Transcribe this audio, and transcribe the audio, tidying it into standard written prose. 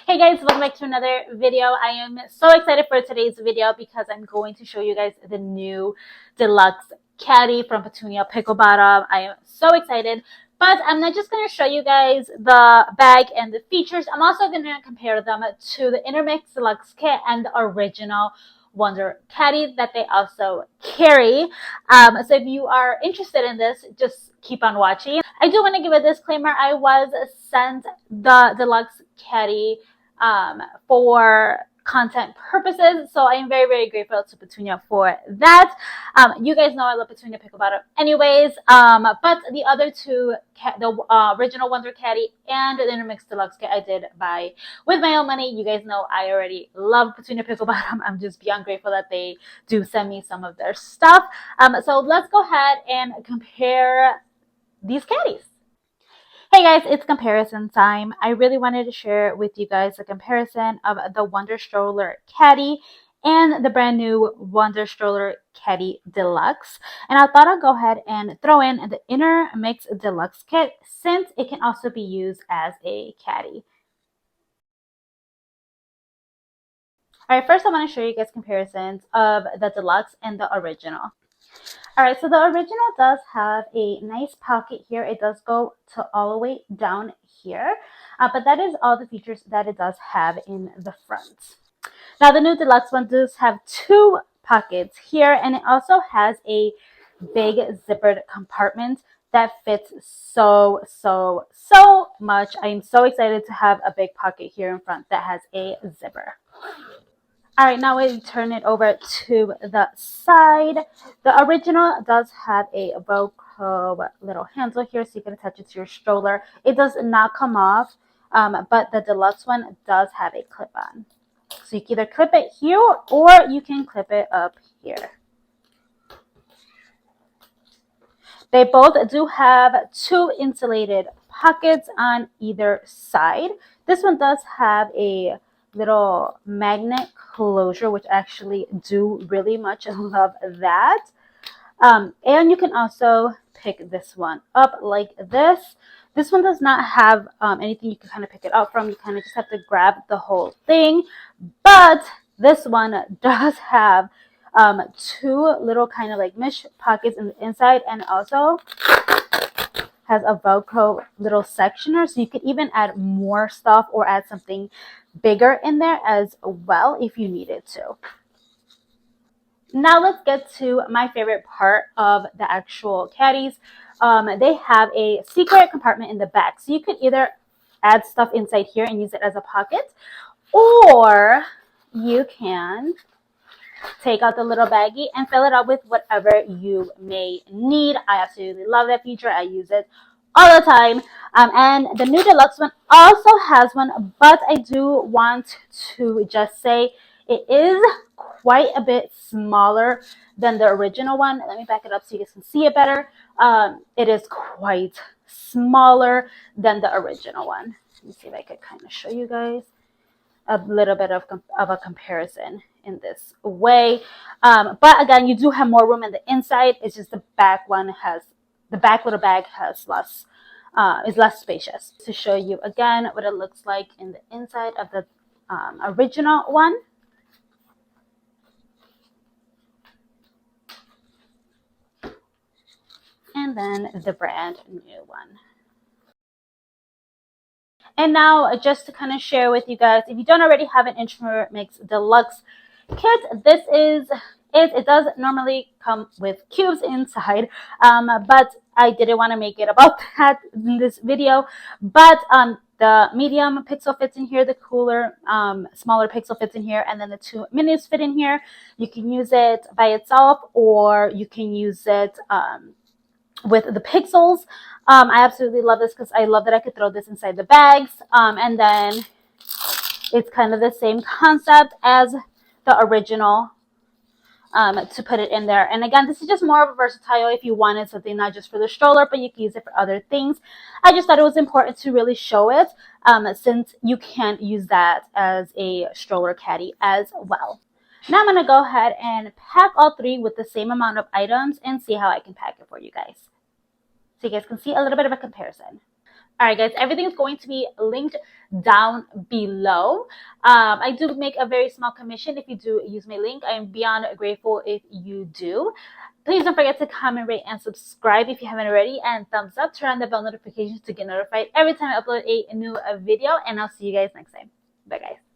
Hey guys, welcome back to another video. I am so excited for today's video because I'm going to show you guys the new Deluxe Caddy from Petunia Pickle Bottom. I am so excited, but I'm not just going to show you guys the bag and the features. I'm also going to compare them to the Intermix Deluxe Kit and the original Wander Caddy that they also carry. So if you are interested in this, just keep on watching. I do want to give a disclaimer. I was sent the Deluxe Caddy for content purposes, so I am very grateful to Petunia for that. You guys know I love Petunia Pickle Bottom anyways, but the other two, the original Wander Caddy and the Intermix Deluxe Kit, I did buy with my own money. You guys know I already love Petunia Pickle Bottom. I'm just beyond grateful that they do send me some of their stuff. So let's go ahead and compare these caddies. Hey guys, it's comparison time. I really wanted to share with you guys a comparison of the Wander Stroller Caddy and the brand new Wander Stroller Caddy Deluxe. And I thought I'd go ahead and throw in the Intermix Deluxe Kit since it can also be used as a caddy. Alright, first I want to show you guys comparisons of the Deluxe and the original. Alright, so the original does have a nice pocket here. It does go to all the way down here, but that is all the features that it does have in the front. Now the new Deluxe one does have two pockets here, and it also has a big zippered compartment that fits so much. I am so excited to have a big pocket here in front that has a zipper. All right, now we turn it over to the side. The original does have a Velcro little handle here, so you can attach it to your stroller. It does not come off, but the Deluxe one does have a clip-on. So you can either clip it here or you can clip it up here. They both do have two insulated pockets on either side. This one does have a little magnet closure, which I actually do really much love that. And you can also pick this one up like this. This one does not have anything you can kind of pick it up from. You kind of just have to grab the whole thing. But this one does have two little kind of like mesh pockets in the inside, and also has a Velcro little sectioner, so you could even add more stuff or add something bigger in there as well if you needed to. Now let's get to my favorite part of the actual caddies. They have a secret compartment in the back, so you could either add stuff inside here and use it as a pocket, or you can take out the little baggie and fill it up with whatever you may need. I absolutely love that feature. I use it all the time. And the new Deluxe one also has one, but I do want to just say it is quite a bit smaller than the original one. Let me back it up so you guys can see it better. It is quite smaller than the original one. Let me see if I could kind of show you guys a little bit of a comparison in this way. But again, you do have more room in the inside. It's just the back one has, the back little bag has less, is less spacious. To show you again what it looks like in the inside of the original one. And then the brand new one. And now, just to kind of share with you guys, if you don't already have an Intermix Deluxe Kit, this is it. It does normally come with cubes inside, but I didn't want to make it about that in this video. But the medium pixel fits in here, the cooler, smaller pixel fits in here, and then the two minis fit in here. You can use it by itself, or you can use it with the pixels. I absolutely love this because I love that I could throw this inside the bags, and then it's kind of the same concept as the original, to put it in there. And again, this is just more of a versatile if you wanted something not just for the stroller, but you can use it for other things. I just thought it was important to really show it, since you can use that as a stroller caddy as well. Now I'm going to go ahead and pack all three with the same amount of items and see how I can pack it for you guys, so you guys can see a little bit of a comparison. All right, guys, everything is going to be linked down below. I do make a very small commission if you do use my link. I am beyond grateful if you do. Please don't forget to comment, rate, and subscribe if you haven't already, and thumbs up. Turn on the bell notifications to get notified every time I upload a new video, and I'll see you guys next time. Bye, guys.